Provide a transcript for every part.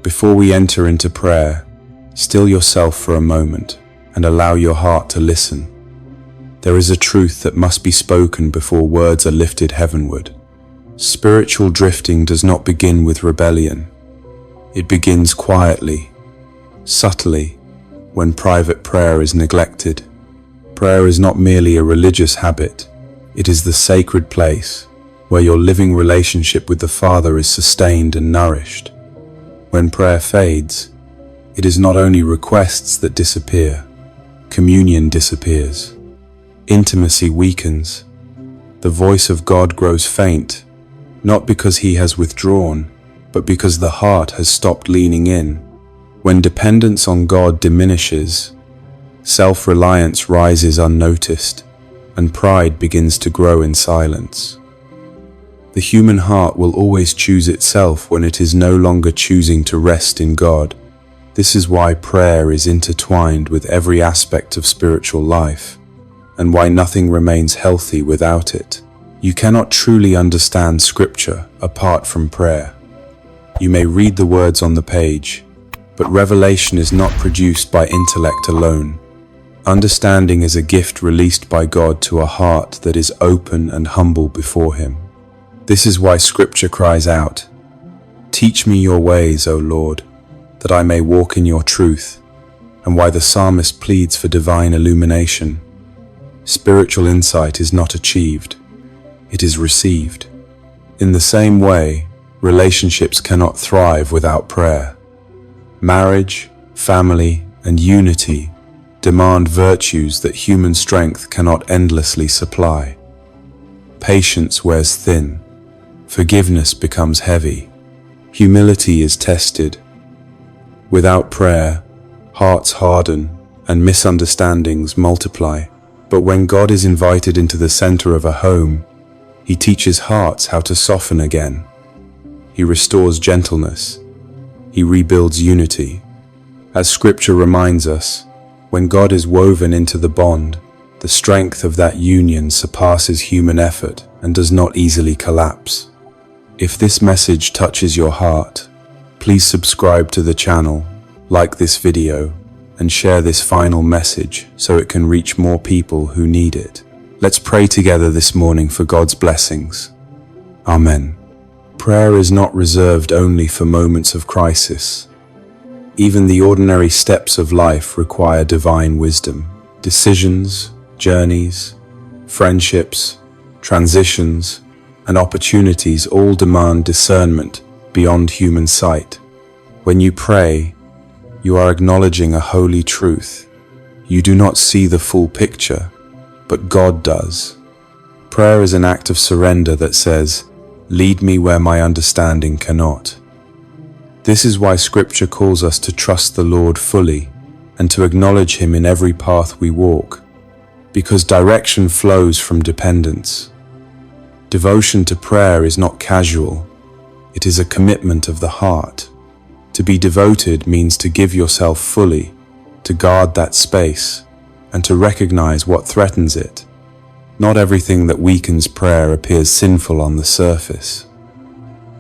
Before we enter into prayer, still yourself for a moment and allow your heart to listen. There is a truth that must be spoken before words are lifted heavenward. Spiritual drifting does not begin with rebellion. It begins quietly, subtly, when private prayer is neglected. Prayer is not merely a religious habit. It is the sacred place where your living relationship with the Father is sustained and nourished. When prayer fades, it is not only requests that disappear, communion disappears. Intimacy weakens. The voice of God grows faint, not because He has withdrawn, but because the heart has stopped leaning in. When dependence on God diminishes, self-reliance rises unnoticed, and pride begins to grow in silence. The human heart will always choose itself when it is no longer choosing to rest in God. This is why prayer is intertwined with every aspect of spiritual life, and why nothing remains healthy without it. You cannot truly understand Scripture apart from prayer. You may read the words on the page, but revelation is not produced by intellect alone. Understanding is a gift released by God to a heart that is open and humble before Him. This is why Scripture cries out, "Teach me your ways, O Lord, that I may walk in your truth," and why the psalmist pleads for divine illumination. Spiritual insight is not achieved, it is received. In the same way, relationships cannot thrive without prayer. Marriage, family, and unity demand virtues that human strength cannot endlessly supply. Patience wears thin. Forgiveness becomes heavy. Humility is tested. Without prayer, hearts harden and misunderstandings multiply. But when God is invited into the center of a home, He teaches hearts how to soften again. He restores gentleness. He rebuilds unity. As Scripture reminds us, when God is woven into the bond, the strength of that union surpasses human effort and does not easily collapse. If this message touches your heart, please subscribe to the channel, like this video, and share this final message so it can reach more people who need it. Let's pray together this morning for God's blessings. Amen. Prayer is not reserved only for moments of crisis. Even the ordinary steps of life require divine wisdom. Decisions, journeys, friendships, transitions, and opportunities all demand discernment beyond human sight. When you pray, you are acknowledging a holy truth. You do not see the full picture, but God does. Prayer is an act of surrender that says, "Lead me where my understanding cannot." This is why Scripture calls us to trust the Lord fully and to acknowledge Him in every path we walk, because direction flows from dependence. Devotion to prayer is not casual. It is a commitment of the heart. To be devoted means to give yourself fully, to guard that space, and to recognize what threatens it. Not everything that weakens prayer appears sinful on the surface.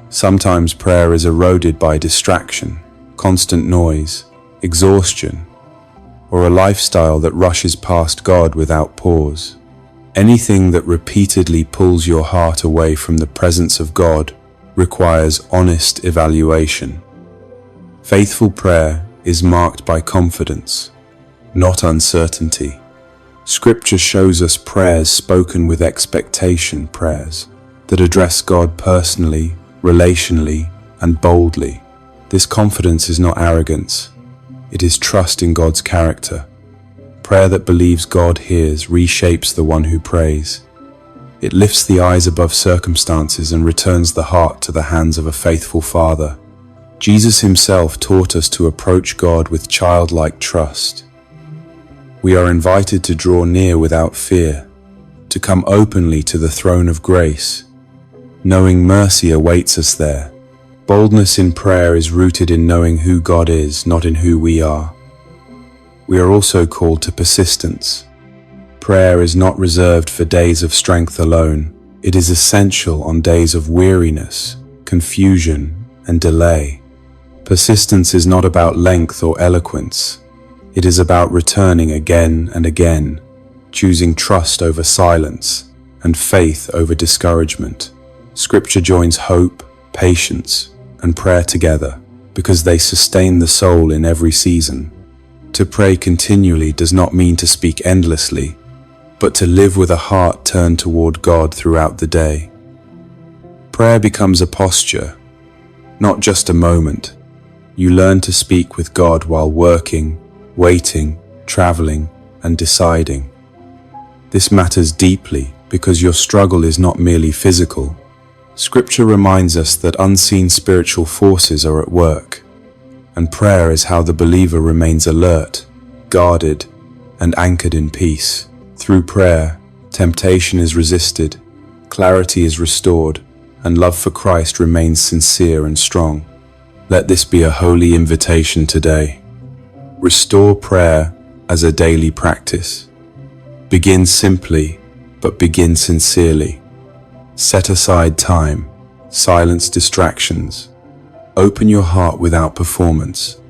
Sometimes prayer is eroded by distraction, constant noise, exhaustion, or a lifestyle that rushes past God without pause. Anything that repeatedly pulls your heart away from the presence of God requires honest evaluation. Faithful prayer is marked by confidence, not uncertainty. Scripture shows us prayers spoken with expectation, prayers that address God personally, relationally, and boldly. This confidence is not arrogance, it is trust in God's character. Prayer that believes God hears reshapes the one who prays. It lifts the eyes above circumstances and returns the heart to the hands of a faithful Father. Jesus Himself taught us to approach God with childlike trust. We are invited to draw near without fear, to come openly to the throne of grace, knowing mercy awaits us there. Boldness in prayer is rooted in knowing who God is, not in who we are. We are also called to persistence. Prayer is not reserved for days of strength alone. It is essential on days of weariness, confusion, and delay. Persistence is not about length or eloquence. It is about returning again and again, choosing trust over silence and faith over discouragement. Scripture joins hope, patience, and prayer together because they sustain the soul in every season. To pray continually does not mean to speak endlessly, but to live with a heart turned toward God throughout the day. Prayer becomes a posture, not just a moment. You learn to speak with God while working, waiting, traveling, and deciding. This matters deeply because your struggle is not merely physical. Scripture reminds us that unseen spiritual forces are at work, and prayer is how the believer remains alert, guarded, and anchored in peace. Through prayer, temptation is resisted, clarity is restored, and love for Christ remains sincere and strong. Let this be a holy invitation today. Restore prayer as a daily practice. Begin simply, but begin sincerely. Set aside time, silence distractions. Open your heart without performance.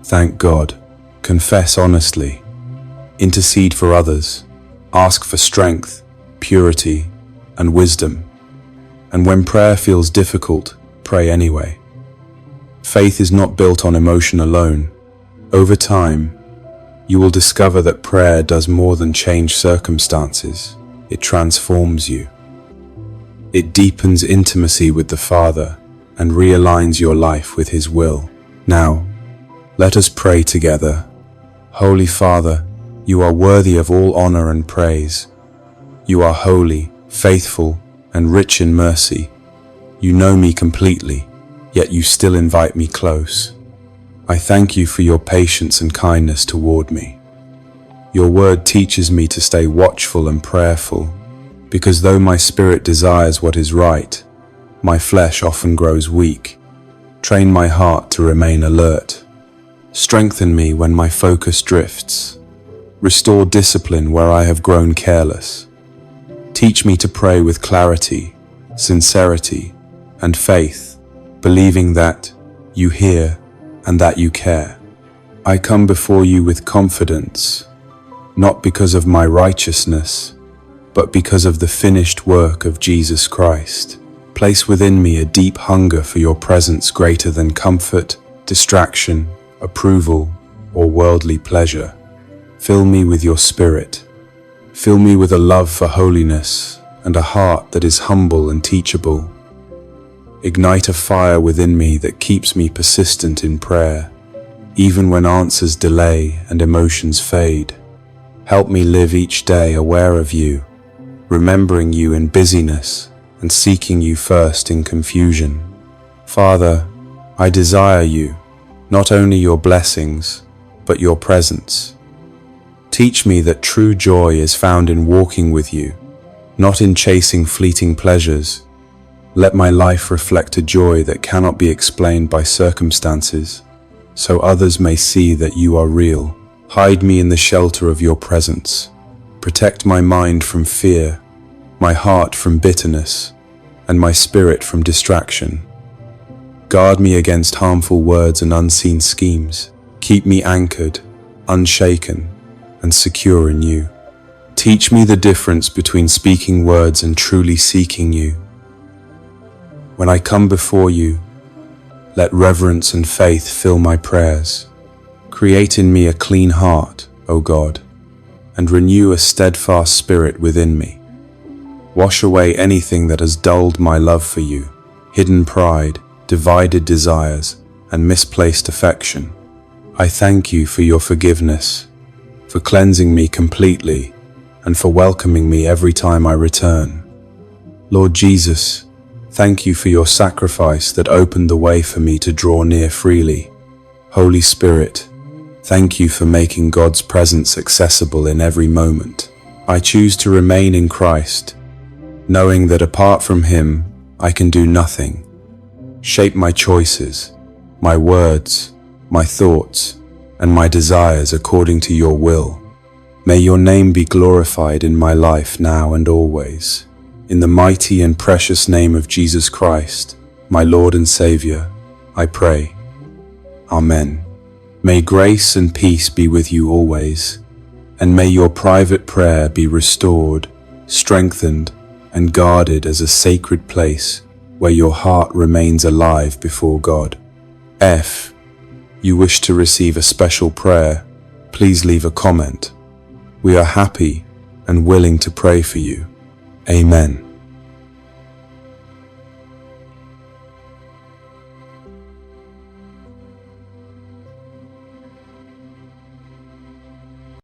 Thank God. Confess honestly. Intercede for others. Ask for strength, purity, and wisdom. And when prayer feels difficult, pray anyway. Faith is not built on emotion alone. Over time, you will discover that prayer does more than change circumstances. It transforms you. It deepens intimacy with the Father and realigns your life with His will. Now, let us pray together. Holy Father, you are worthy of all honor and praise. You are holy, faithful, and rich in mercy. You know me completely, yet you still invite me close. I thank you for your patience and kindness toward me. Your word teaches me to stay watchful and prayerful, because though my spirit desires what is right, my flesh often grows weak. Train my heart to remain alert. Strengthen me when my focus drifts. Restore discipline where I have grown careless. Teach me to pray with clarity, sincerity, and faith, believing that you hear and that you care. I come before you with confidence, not because of my righteousness, but because of the finished work of Jesus Christ. Place within me a deep hunger for your presence greater than comfort, distraction, approval, or worldly pleasure. Fill me with your Spirit. Fill me with a love for holiness and a heart that is humble and teachable. Ignite a fire within me that keeps me persistent in prayer, even when answers delay and emotions fade. Help me live each day aware of you, remembering you in busyness and seeking you first in confusion. Father, I desire you, not only your blessings, but your presence. Teach me that true joy is found in walking with you, not in chasing fleeting pleasures. Let my life reflect a joy that cannot be explained by circumstances, so others may see that you are real. Hide me in the shelter of your presence. Protect my mind from fear, my heart from bitterness, and my spirit from distraction. Guard me against harmful words and unseen schemes. Keep me anchored, unshaken, and secure in you. Teach me the difference between speaking words and truly seeking you. When I come before you, let reverence and faith fill my prayers. Create in me a clean heart, O God, and renew a steadfast spirit within me. Wash away anything that has dulled my love for you, hidden pride, divided desires, and misplaced affection. I thank you for your forgiveness, for cleansing me completely, and for welcoming me every time I return. Lord Jesus, thank you for your sacrifice that opened the way for me to draw near freely. Holy Spirit, thank you for making God's presence accessible in every moment. I choose to remain in Christ, knowing that apart from Him, I can do nothing. Shape my choices, my words, my thoughts, and my desires according to your will. May your name be glorified in my life now and always. In the mighty and precious name of Jesus Christ, my Lord and Savior, I pray. Amen. May grace and peace be with you always, and may your private prayer be restored, strengthened, and guarded as a sacred place where your heart remains alive before God. If you wish to receive a special prayer, please leave a comment. We are happy and willing to pray for you. Amen.